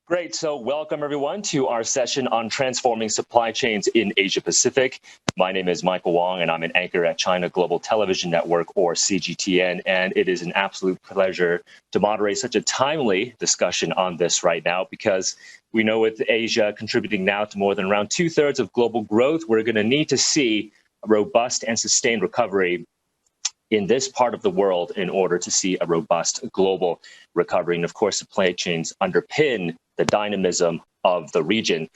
Great. So welcome everyone to our session on transforming supply chains in Asia Pacific. My name is Michael Wang and I'm an anchor at China Global Television Network, or CGTN, and it is an absolute pleasure to moderate such a timely discussion on this right now, because we know with Asia contributing now to more than around 2/3 of global growth, we're going to need to see a robust and sustained recovery in this part of the world in order to see a robust global recovery. And of course, supply chains underpin the dynamism of the region.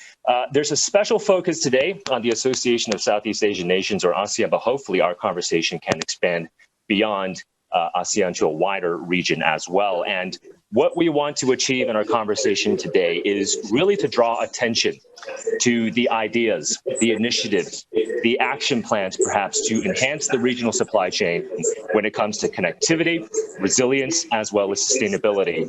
There's a special focus today on the Association of Southeast Asian Nations, or ASEAN, but hopefully our conversation can expand beyond ASEAN to a wider region as well. And what we want to achieve in our conversation today is really to draw attention to the ideas, the initiatives, the action plans, perhaps, to enhance the regional supply chain when it comes to connectivity, resilience, as well as sustainability,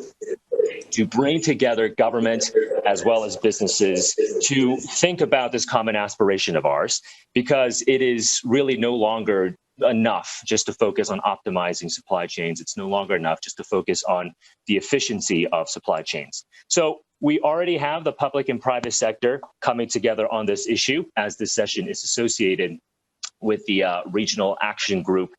to bring together government as well as businesses to think about this common aspiration of ours, because it is really no longer enough just to focus on optimizing supply chains. It's no longer enough just to focus on the efficiency of supply chains. So we already have the public and private sector coming together on this issue, as this session is associated with the Regional Action Group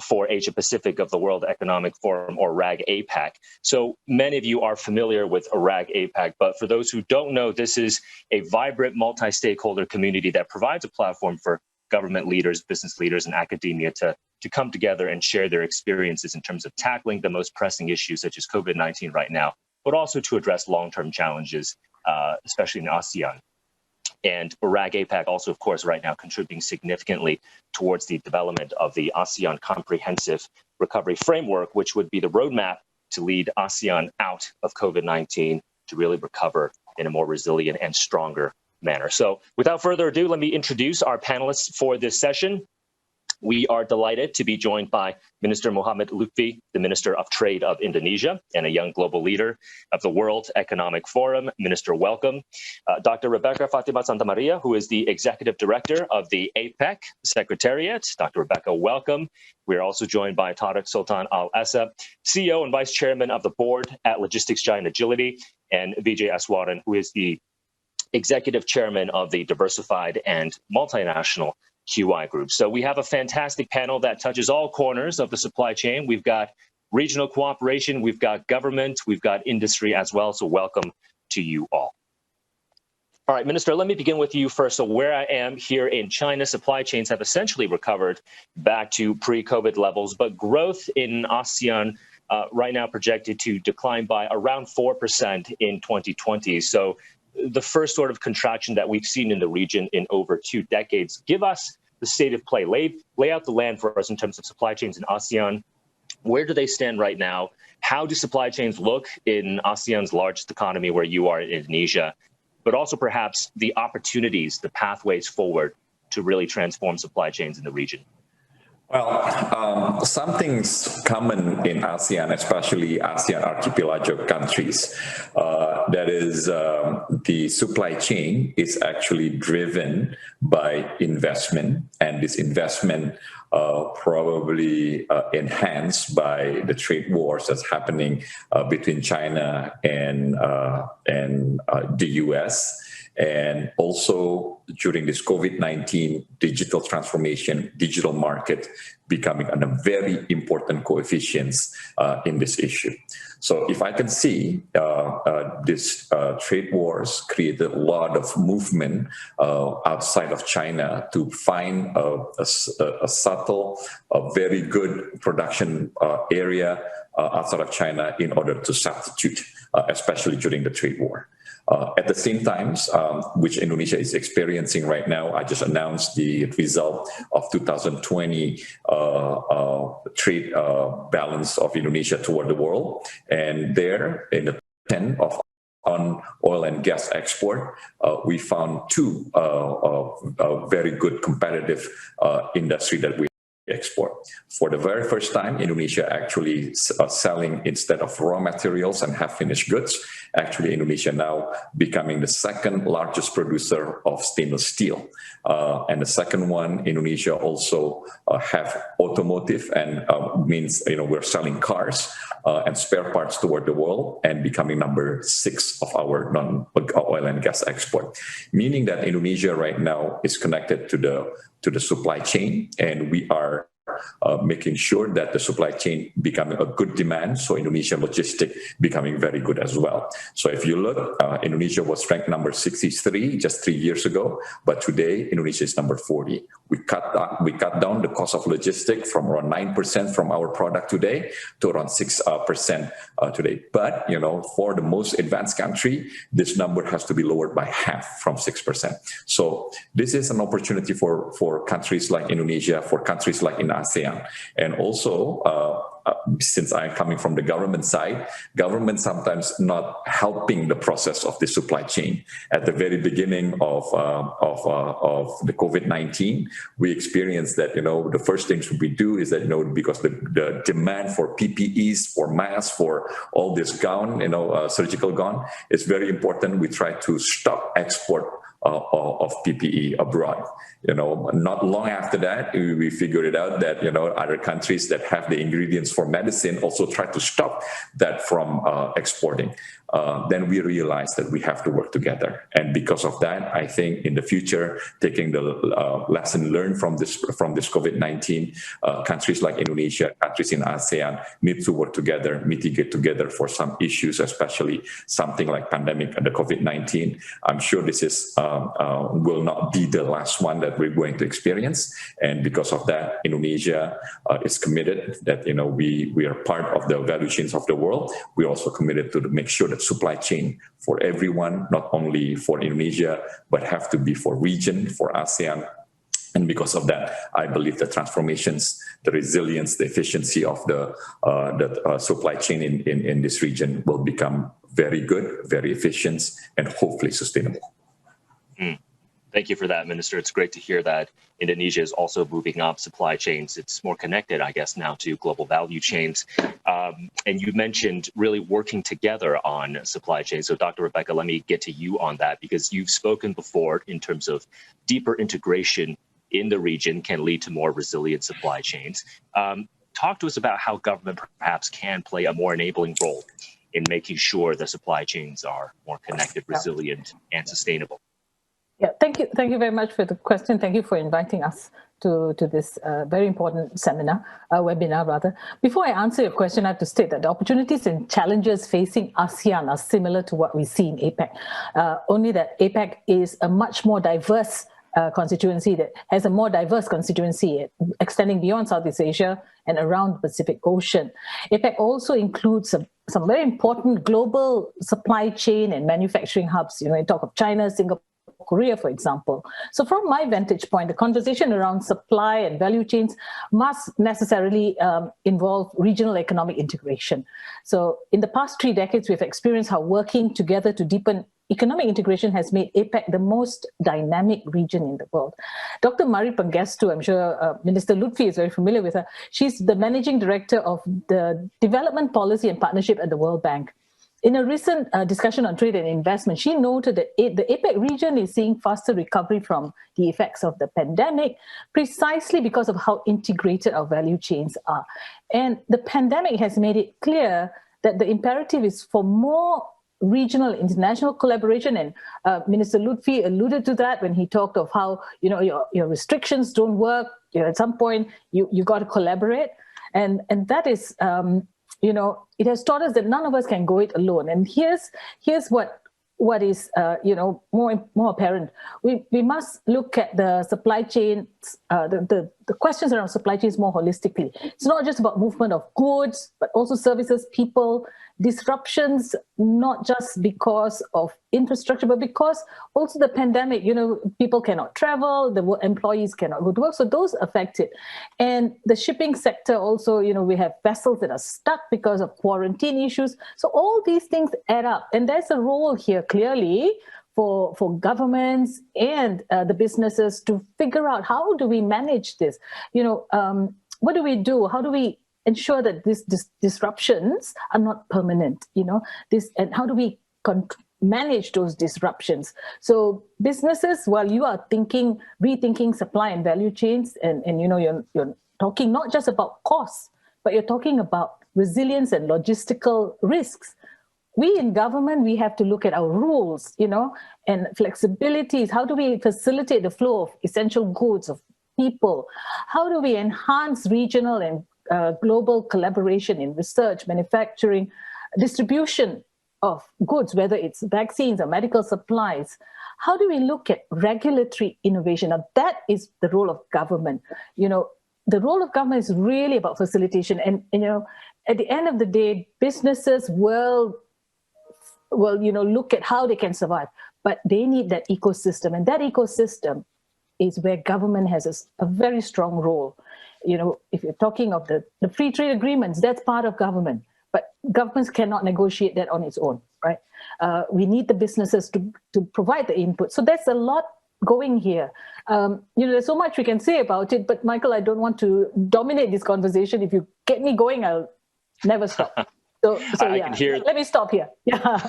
for Asia Pacific of the World Economic Forum, or RAG APAC. So many of you are familiar with RAG APAC, but for those who don't know, this is a vibrant multi-stakeholder community that provides a platform for government leaders, business leaders, and academia to come together and share their experiences in terms of tackling the most pressing issues such as COVID-19 right now, but also to address long-term challenges, especially in ASEAN. And RAG APAC also, of course, right now contributing significantly towards the development of the ASEAN Comprehensive Recovery Framework, which would be the roadmap to lead ASEAN out of COVID-19 to really recover in a more resilient and stronger manner. So without further ado, let me introduce our panelists for this session. We are delighted to be joined by Minister Muhammad Lutfi, the Minister of Trade of Indonesia and a young global leader of the World Economic Forum. Minister, welcome. Dr. Rebecca Fatima Santamaria, who is the Executive Director of the APEC Secretariat. Dr. Rebecca, welcome. We are also joined by Tarek Sultan Essa, CEO and Vice Chairman of the Board at Logistics Giant Agility, and Vijay Eswaran, who is the Executive Chairman of the Diversified and Multinational QI Group. So we have a fantastic panel that touches all corners of the supply chain. We've got regional cooperation, we've got government, we've got industry as well. So welcome to you all. All right, Minister, let me begin with you first. So where I am here in China, supply chains have essentially recovered back to pre-COVID levels, but growth in ASEAN right now projected to decline by around 4% in 2020. So the first sort of contraction that we've seen in the region in over 2 decades. Give us the state of play. Lay out the land for us in terms of supply chains in ASEAN. Where do they stand right now? How do supply chains look in ASEAN's largest economy, where you are in Indonesia? But also perhaps the opportunities, the pathways forward to really transform supply chains in the region. Well, something's common in ASEAN, especially ASEAN archipelago countries. That is, the supply chain is actually driven by investment, and this investment probably enhanced by the trade wars that's happening between China and the US. And also during this COVID-19 digital transformation, digital market becoming a very important coefficients in this issue. So if I can see, this trade wars created a lot of movement outside of China to find a subtle, a very good production area outside of China in order to substitute, especially during the trade war. At the same time, which Indonesia is experiencing right now, I just announced the result of 2020 trade balance of Indonesia toward the world. And there, in the 10 of on oil and gas export, we found two very good competitive industry that we export. For the very first time, Indonesia actually selling instead of raw materials and half-finished goods. Actually, Indonesia now becoming the second largest producer of stainless steel. And the second one, Indonesia also have automotive and means, we're selling cars and spare parts toward the world and becoming number 6 of our non-oil and gas export. Meaning that Indonesia right now is connected to the supply chain, and we are making sure that the supply chain becoming a good demand, so Indonesian logistic becoming very good as well. So if you look, Indonesia was ranked number 63 just 3 years ago, but today Indonesia is number 40. We cut down the cost of logistics from around 9% from our product today to around 6% today. But for the most advanced country, this number has to be lowered by half from 6%. So this is an opportunity for countries like Indonesia, for countries like in ASEAN, and also since I'm coming from the government side, government sometimes not helping the process of the supply chain. At the very beginning of the COVID-19, we experienced that the first things we do is that because the demand for PPEs, for masks, for all this gown, surgical gown is very important. We try to stop export of PPE abroad. Not long after that, we figured it out that other countries that have the ingredients for medicine also try to stop that from exporting. Then we realized that we have to work together, and because of that, I think in the future, taking the lesson learned from this COVID-19, countries like Indonesia, countries in ASEAN need to work together, mitigate together for some issues, especially something like pandemic and the COVID-19. I'm sure this is will not be the last one that we're going to experience, and because of that, Indonesia is committed that we are part of the value chains of the world. We're also committed to make sure that supply chain for everyone, not only for Indonesia, but have to be for region, for ASEAN. And because of that, I believe the transformations, the resilience, the efficiency of the supply chain in this region will become very good, very efficient, and hopefully sustainable. Thank you for that, Minister. It's great to hear that Indonesia is also moving up supply chains. It's more connected, I guess, now to global value chains. And you mentioned really working together on supply chains. So Dr. Rebecca, let me get to you on that, because you've spoken before in terms of deeper integration in the region can lead to more resilient supply chains. Talk to us about how government perhaps can play a more enabling role in making sure the supply chains are more connected, resilient, and sustainable. Yeah, thank you very much for the question. Thank you for inviting us to this very important webinar rather. Before I answer your question, I have to state that the opportunities and challenges facing ASEAN are similar to what we see in APEC, only that APEC is a much more diverse constituency that has a more diverse constituency extending beyond Southeast Asia and around the Pacific Ocean. APEC also includes some very important global supply chain and manufacturing hubs. You talk of China, Singapore, Korea, for example. So from my vantage point, the conversation around supply and value chains must necessarily involve regional economic integration. So in the past 3 decades, we've experienced how working together to deepen economic integration has made APEC the most dynamic region in the world. Dr. Mari Pengestu, I'm sure Minister Lutfi is very familiar with her. She's the managing director of the Development Policy and Partnership at the World Bank. In a recent discussion on trade and investment, she noted that the APEC region is seeing faster recovery from the effects of the pandemic, precisely because of how integrated our value chains are. And the pandemic has made it clear that the imperative is for more regional international collaboration, and Minister Lutfi alluded to that when he talked of how your restrictions don't work. At some point you got to collaborate, and that is it has taught us that none of us can go it alone. And here's what is more apparent. We must look at the supply chains, the questions around supply chains more holistically. It's not just about movement of goods, but also services, people, disruptions, not just because of infrastructure, but because also the pandemic, people cannot travel, the employees cannot go to work, so those affected. And the shipping sector also, we have vessels that are stuck because of quarantine issues. So all these things add up, and there's a role here clearly for governments and the businesses to figure out how do we manage this? What do we do? How do we ensure that these disruptions are not permanent? And how do we manage those disruptions? So businesses, while you are rethinking supply and value chains, and you're talking not just about costs, but you're talking about resilience and logistical risks. We in government, we have to look at our rules, and flexibilities. How do we facilitate the flow of essential goods, of people? How do we enhance regional and global collaboration in research, manufacturing, distribution of goods, whether it's vaccines or medical supplies? How do we look at regulatory innovation? Now, that is the role of government. The role of government is really about facilitation. And, at the end of the day, businesses will look at how they can survive, but they need that ecosystem. And that ecosystem is where government has a very strong role. If you're talking of the free trade agreements, that's part of government, but governments cannot negotiate that on its own, right? We need the businesses to provide the input. So there's a lot going here. There's so much we can say about it, but Michael, I don't want to dominate this conversation. If you get me going, I'll never stop. So let me stop here. Yeah.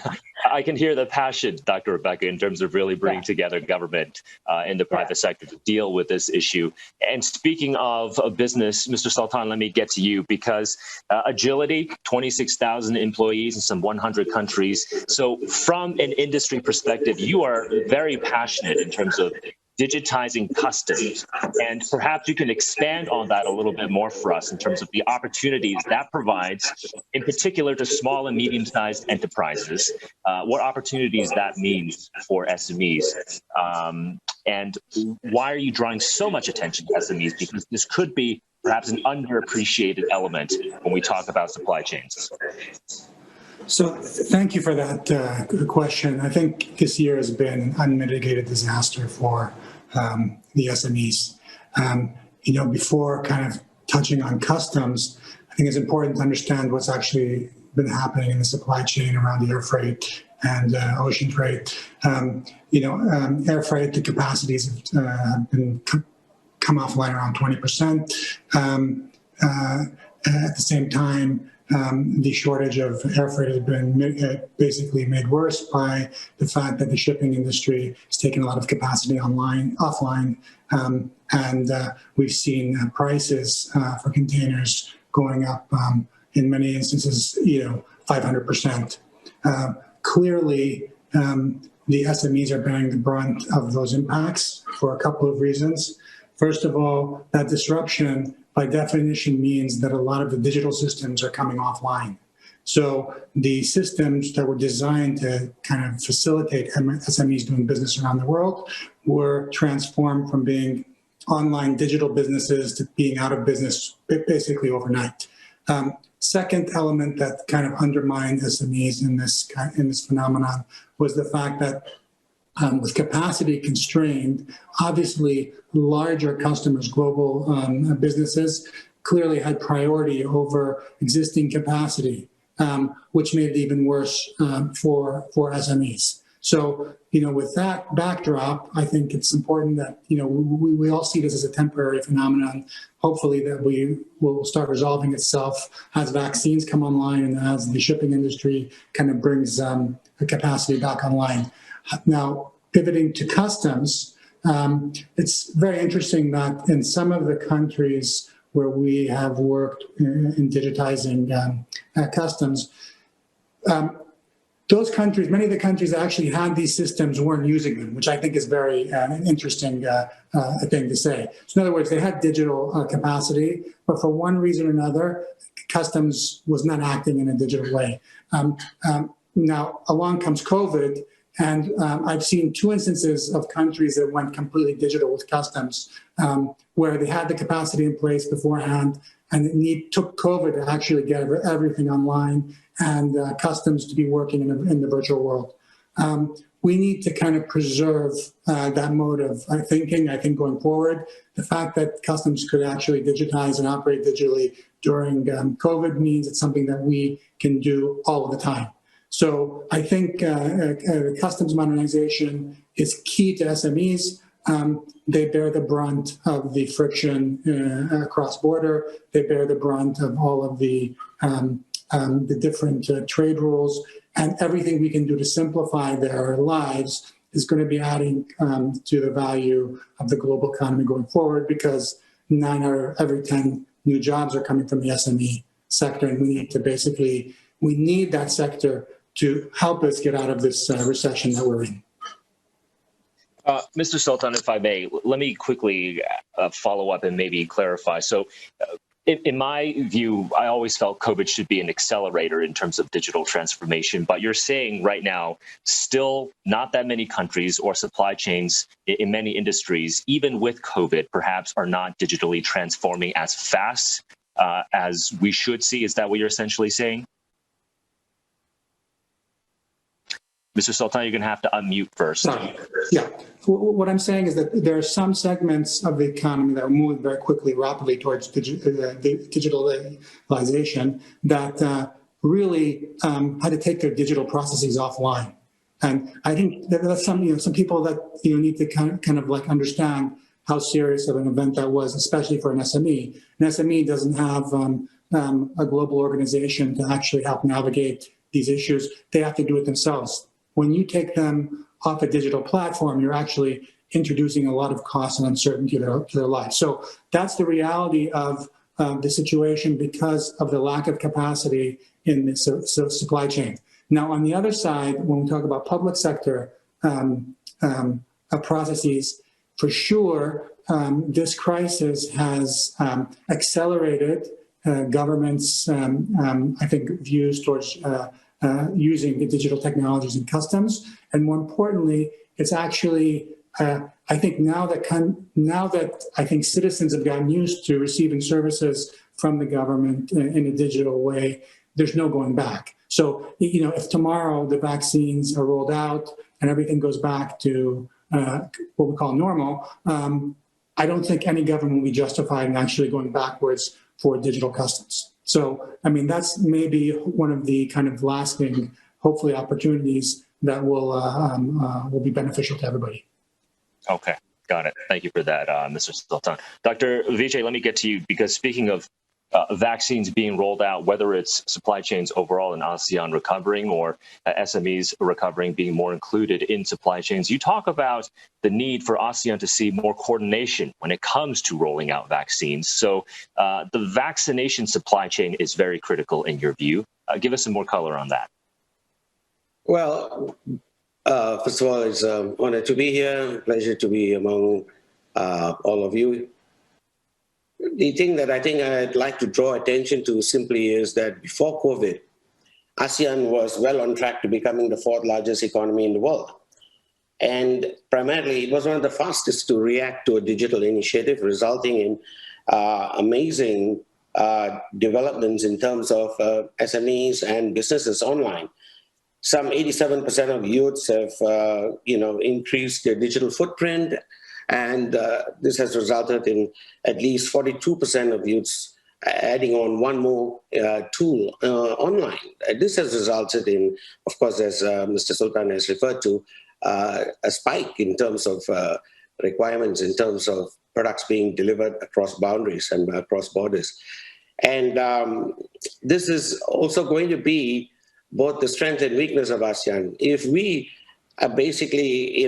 I can hear the passion, Dr. Rebecca, in terms of really bringing together government and the private sector to deal with this issue. And speaking of business, Mr. Sultan, let me get to you, because agility, 26,000 employees in some 100 countries. So from an industry perspective, you are very passionate in terms of digitizing customs. And perhaps you can expand on that a little bit more for us in terms of the opportunities that provides, in particular to small and medium-sized enterprises, what opportunities that means for SMEs. And why are you drawing so much attention to SMEs? Because this could be perhaps an underappreciated element when we talk about supply chains. So thank you for that question. I think this year has been an unmitigated disaster for the SMEs. Before kind of touching on customs, I think it's important to understand what's actually been happening in the supply chain around the air freight and ocean freight. Air freight, the capacities have been come offline around 20%. At the same time, the shortage of air freight has been basically made worse by the fact that the shipping industry has taken a lot of capacity offline, and we've seen prices for containers going up in many instances, 500%. Clearly, the SMEs are bearing the brunt of those impacts for a couple of reasons. First of all, that disruption by definition means that a lot of the digital systems are coming offline. So the systems that were designed to kind of facilitate SMEs doing business around the world were transformed from being online digital businesses to being out of business basically overnight. Second element that kind of undermined SMEs in this phenomenon was the fact that with capacity constrained, obviously larger customers, global businesses, clearly had priority over existing capacity, which made it even worse for SMEs. So, with that backdrop, I think it's important that, we all see this as a temporary phenomenon. Hopefully that we will start resolving itself as vaccines come online and as the shipping industry kind of brings the capacity back online. Now, pivoting to customs, it's very interesting that in some of the countries where we have worked in digitizing customs, those countries, many of the countries that actually had these systems weren't using them, which I think is very interesting thing to say. So in other words, they had digital capacity, but for one reason or another, customs was not acting in a digital way. Now, along comes COVID, and I've seen two instances of countries that went completely digital with customs, where they had the capacity in place beforehand, and it took COVID to actually get everything online and customs to be working in the virtual world. We need to kind of preserve that mode of thinking, I think, going forward. The fact that customs could actually digitize and operate digitally during COVID means it's something that we can do all of the time. So I think customs modernization is key to SMEs. They bear the brunt of the friction cross-border. They bear the brunt of all of the different trade rules, and everything we can do to simplify their lives is going to be adding to the value of the global economy going forward, because 9 out of every 10 new jobs are coming from the SME sector, and we need that sector to help us get out of this recession that we're in. Mr. Sultan, if I may, let me quickly follow up and maybe clarify. So in my view, I always felt COVID should be an accelerator in terms of digital transformation. But you're saying right now, still not that many countries or supply chains in many industries, even with COVID, perhaps are not digitally transforming as fast as we should see. Is that what you're essentially saying? Mr. Sultan, you're going to have to unmute first. Yeah. What I'm saying is that there are some segments of the economy that are moving very quickly, rapidly towards digitalization that really had to take their digital processes offline. And I think that's some people that need to kind of like understand how serious of an event that was, especially for an SME. An SME doesn't have a global organization to actually help navigate these issues. They have to do it themselves. When you take them off a digital platform, you're actually introducing a lot of cost and uncertainty to their life. So that's the reality of the situation because of the lack of capacity in the supply chain. Now, on the other side, when we talk about public sector processes, for sure, this crisis has accelerated governments' I think, views towards using the digital technologies in customs, and more importantly, it's actually I think now that I think citizens have gotten used to receiving services from the government in a digital way, there's no going back. So if tomorrow the vaccines are rolled out and everything goes back to what we call normal, I don't think any government will be justified in actually going backwards for digital customs. So, I mean, that's maybe one of the kind of lasting, hopefully, opportunities that will be beneficial to everybody. Okay, got it. Thank you for that, Mr. Sultan. Dr. Vijay, let me get to you, because speaking of vaccines being rolled out, whether it's supply chains overall in ASEAN recovering or SMEs recovering, being more included in supply chains, you talk about the need for ASEAN to see more coordination when it comes to rolling out vaccines. So the vaccination supply chain is very critical in your view. Give us some more color on that. Well, first of all, it's an honor to be here, pleasure to be among all of you. The thing that I think I'd like to draw attention to simply is that before COVID, ASEAN was well on track to becoming the 4th largest economy in the world. And primarily, it was one of the fastest to react to a digital initiative, resulting in amazing developments in terms of SMEs and businesses online. Some 87% of youths have, increased their digital footprint. And this has resulted in at least 42% of youths adding on one more tool online. This has resulted in, of course, as Mr. Sultan has referred to, a spike in terms of requirements, in terms of products being delivered across boundaries and across borders. And this is also going to be both the strength and weakness of ASEAN. If we basically,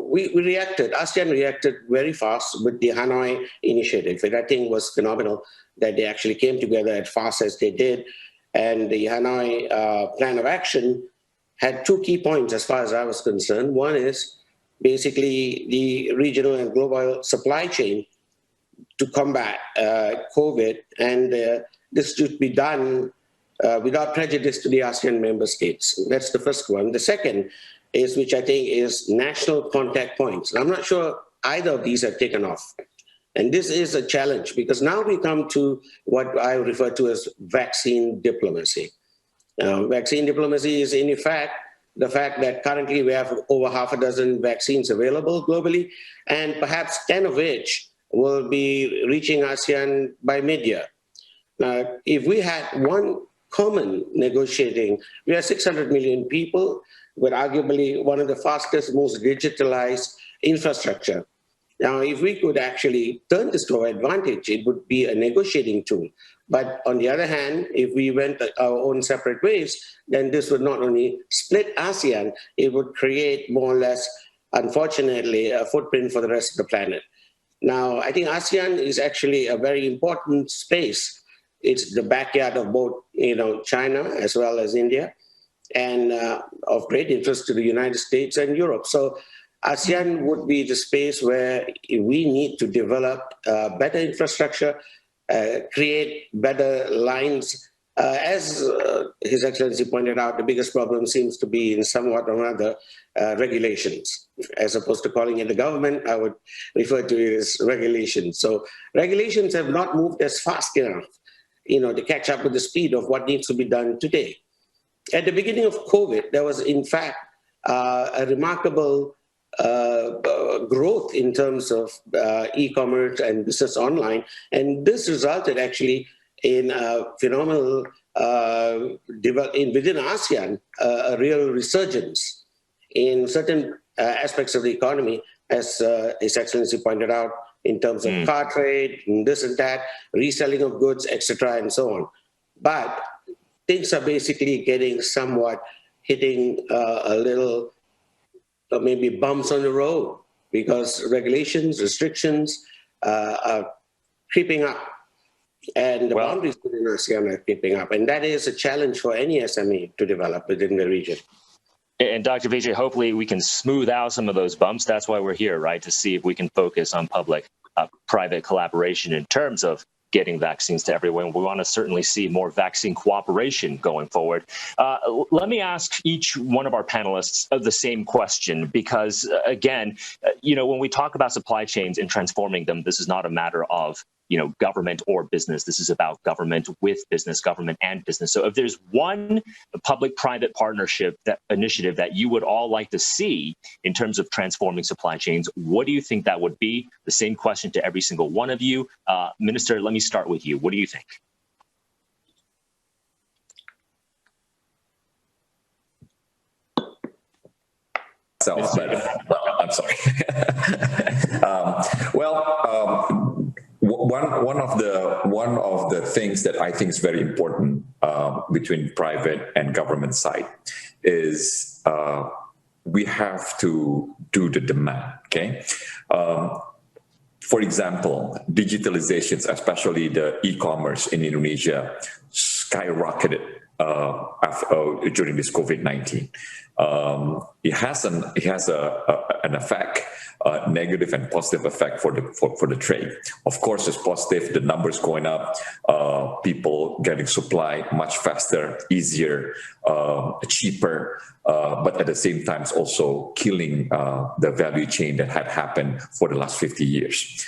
we reacted, ASEAN reacted very fast with the Hanoi initiative. And I think it was phenomenal that they actually came together as fast as they did. And the Hanoi plan of action had 2 key points as far as I was concerned. One is basically the regional and global supply chain to combat COVID. And this should be done without prejudice to the ASEAN member states. That's the first one. The second is, which I think is national contact points. And I'm not sure either of these have taken off. And this is a challenge because now we come to what I refer to as vaccine diplomacy. Vaccine diplomacy is in effect the fact that currently we have over 6 vaccines available globally, and perhaps 10 of which will be reaching ASEAN by mid-year. If we had one common negotiating. We are 600 million people with arguably one of the fastest, most digitalized infrastructure. Now, if we could actually turn this to our advantage, it would be a negotiating tool. But on the other hand, if we went our own separate ways, then this would not only split ASEAN, it would create more or less, unfortunately, a footprint for the rest of the planet. Now, I think ASEAN is actually a very important space. It's the backyard of both, China as well as India, and of great interest to the United States and Europe. So ASEAN would be the space where we need to develop better infrastructure, create better lines. As His Excellency pointed out, the biggest problem seems to be in somewhat or other regulations. As opposed to calling it the government, I would refer to it as regulations. So regulations have not moved as fast enough, to catch up with the speed of what needs to be done today. At the beginning of COVID, there was in fact a remarkable growth in terms of e-commerce and business online. And this resulted actually in a phenomenal, within ASEAN, a real resurgence in certain aspects of the economy, as His Excellency pointed out, in terms of car trade, and this and that, reselling of goods, etc., and so on. But things are basically getting somewhat hitting a little, maybe bumps on the road, because regulations, restrictions are creeping up. And the boundaries within ASEAN are creeping up. And that is a challenge for any SME to develop within the region. And Dr. Vijay, hopefully we can smooth out some of those bumps. That's why we're here, right? To see if we can focus on public-private collaboration in terms of getting vaccines to everyone. We want to certainly see more vaccine cooperation going forward. Let me ask each one of our panelists the same question, because again, when we talk about supply chains and transforming them, this is not a matter of government or business. This is about government with business, government and business. So if there's one public-private partnership initiative that you would all like to see in terms of transforming supply chains, what do you think that would be? The same question to every single one of you. Minister, let me start with you. What do you think? I'm sorry. One of the things that I think is very important between private and government side is we have to do the demand. Okay. For example, digitalizations, especially the e-commerce in Indonesia, skyrocketed during this COVID-19. It has an effect, negative and positive effect for the trade. Of course, it's positive. The numbers going up, people getting supply much faster, easier, cheaper. But at the same time, it's also killing the value chain that had happened for the last 50 years.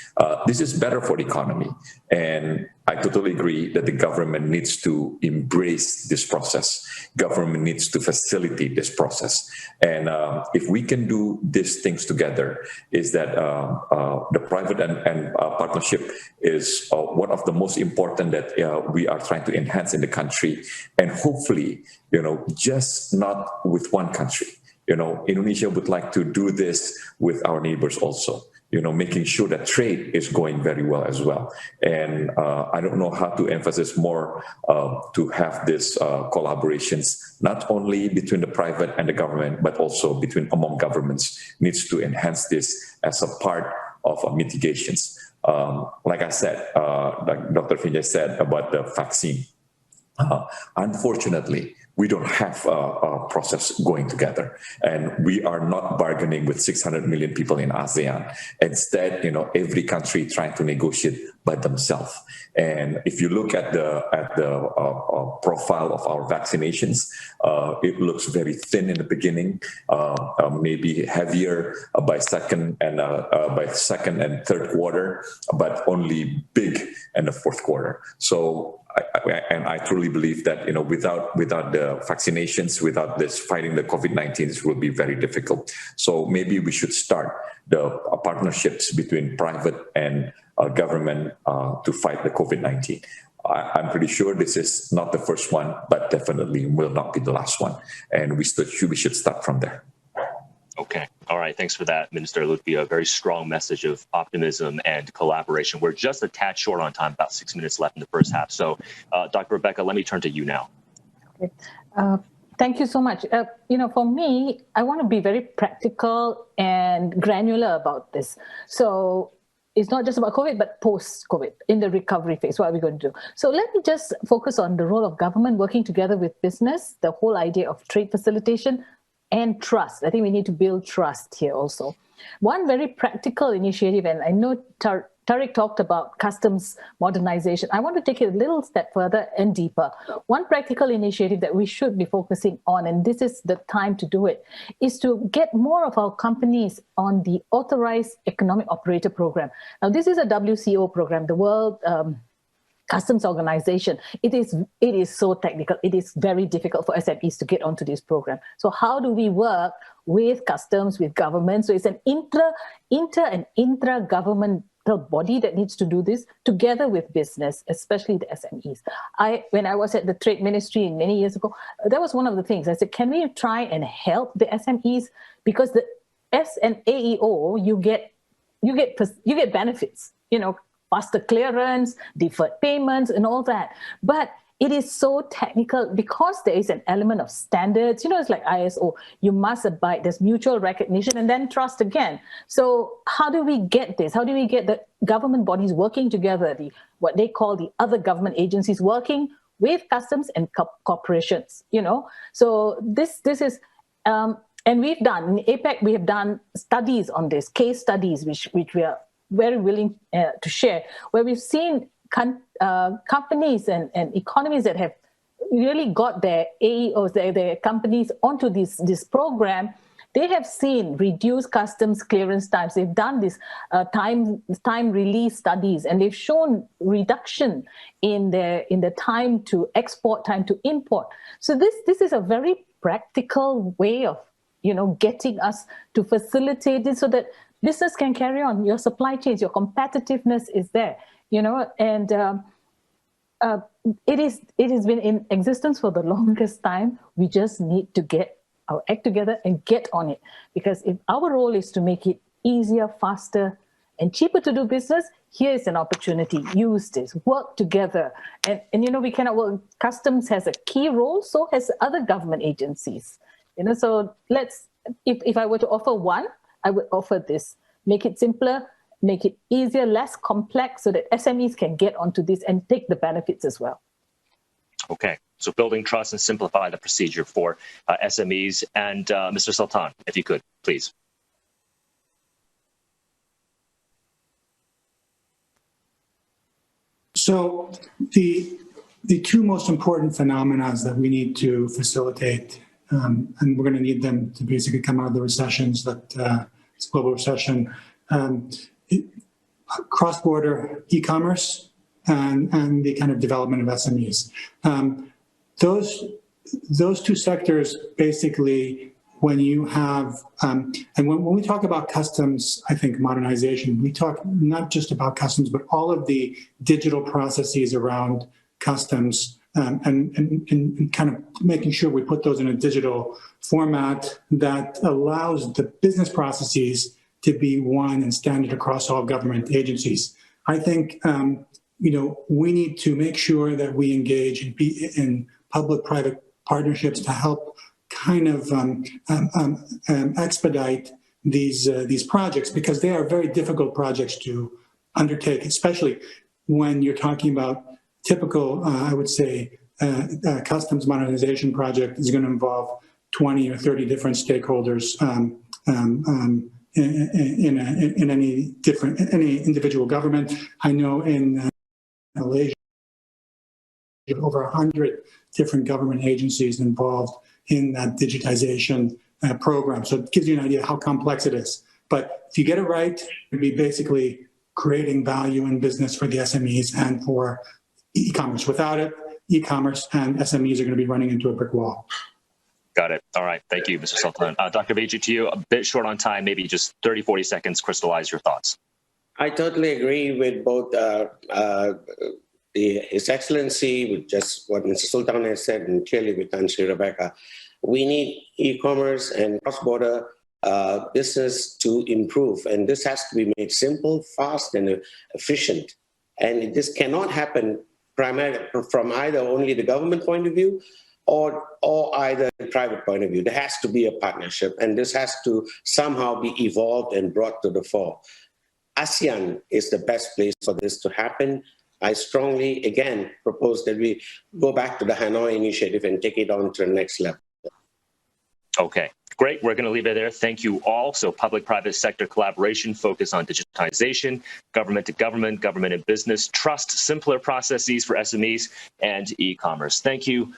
This is better for the economy, and I totally agree that the government needs to embrace this process. Government needs to facilitate this process. And if we can do these things together, is that the private and partnership is one of the most important that we are trying to enhance in the country. And hopefully, just not with one country. Indonesia would like to do this with our neighbors also. Making sure that trade is going very well as well. And I don't know how to emphasize more to have this collaborations, not only between the private and the government, but also among governments, needs to enhance this as a part of mitigations. Like I said, like Dr. Vijay said about the vaccine. Unfortunately, we don't have a process going together, and we are not bargaining with 600 million people in ASEAN. Instead, every country trying to negotiate by themselves. And if you look at the profile of our vaccinations, it looks very thin in the beginning, maybe heavier by second and third quarter, but only big in the fourth quarter. So. I truly believe that without the vaccinations, without this fighting the COVID-19, this will be very difficult. So maybe we should start the partnerships between private and government to fight the COVID-19. I'm pretty sure this is not the first one, but definitely will not be the last one. And we should start from there. Okay. All right. Thanks for that, Minister Lutfi. A very strong message of optimism and collaboration. We're just a tad short on time, about 6 minutes left in the first half. So, Dr. Rebecca, let me turn to you now. Okay. Thank you so much. For me, I want to be very practical and granular about this. So it's not just about COVID, but post-COVID, in the recovery phase, what are we going to do? So let me just focus on the role of government working together with business, the whole idea of trade facilitation, and trust. I think we need to build trust here also. One very practical initiative, and I know Tarek talked about customs modernization. I want to take it a little step further and deeper. One practical initiative that we should be focusing on, and this is the time to do it, is to get more of our companies on the Authorized Economic Operator Program. Now, this is a WCO program, the World Customs Organization. It is so technical. It is very difficult for SMEs to get onto this program. So how do we work with customs, with government? So it's an inter and intra-governmental body that needs to do this together with business, especially the SMEs. When I was at the Trade Ministry many years ago, that was one of the things. I said, can we try and help the SMEs? Because the S and AEO, you get benefits, faster clearance, deferred payments, and all that. But it is so technical because there is an element of standards. It's like ISO. You must abide. There's mutual recognition and then trust again. So how do we get this? How do we get the government bodies working together, what they call the other government agencies working with customs and corporations? So this is, and we've done, in APEC, we have done studies on this, case studies, which we are very willing to share, where we've seen companies and economies that have really got their AEOs, their companies onto this program. They have seen reduced customs clearance times. They've done this time release studies, and they've shown reduction in the time to export, time to import. So this is a very practical way of getting us to facilitate it so that business can carry on. Your supply chains, your competitiveness is there, and it has been in existence for the longest time. We just need to get our act together and get on it, because if our role is to make it easier, faster, and cheaper to do business, here is an opportunity. Use this, work together, and we cannot work. Customs has a key role, so has other government agencies. So if I were to offer one, I would offer this. Make it simpler, make it easier, less complex, so that SMEs can get onto this and take the benefits as well. Okay, so building trust and simplify the procedure for SMEs. And Mr. Sultan, if you could, please. So the two most important phenomena that we need to facilitate, and we're going to need them to basically come out of the recessions that it's global recession, cross-border e-commerce and the kind of development of SMEs. Those two sectors basically, when you have, and when we talk about customs, I think modernization, we talk not just about customs, but all of the digital processes around customs, and kind of making sure we put those in a digital format that allows the business processes to be one and standard across all government agencies. I think we need to make sure that we engage in public-private partnerships to help kind of expedite these projects, because they are very difficult projects to undertake, especially when you're talking about typical, I would say, customs modernization project is going to involve 20 or 30 different stakeholders in any individual government. I know in Malaysia, over 100 different government agencies involved in that digitization program. So it gives you an idea how complex it is. But if you get it right, it'd be basically creating value in business for the SMEs and for e-commerce. Without it, e-commerce and SMEs are going to be running into a brick wall. Got it. All right. Thank you, Mr. Sultan. Dr. Vijay, to you, a bit short on time, maybe just 30, 40 seconds, crystallize your thoughts. I totally agree with both His Excellency, with just what Mr. Sultan has said, and clearly with Auntie Rebecca, we need e-commerce and cross-border business to improve. And this has to be made simple, fast, and efficient. And this cannot happen primarily from either only the government point of view or either the private point of view. There has to be a partnership, and this has to somehow be evolved and brought to the fore. ASEAN is the best place for this to happen. I strongly, again, propose that we go back to the Hanoi Initiative and take it on to the next level. Okay, great. We're going to leave it there. Thank you all. So public-private sector collaboration, focus on digitization, government to government, government and business, trust, simpler processes for SMEs, and e-commerce. Thank you.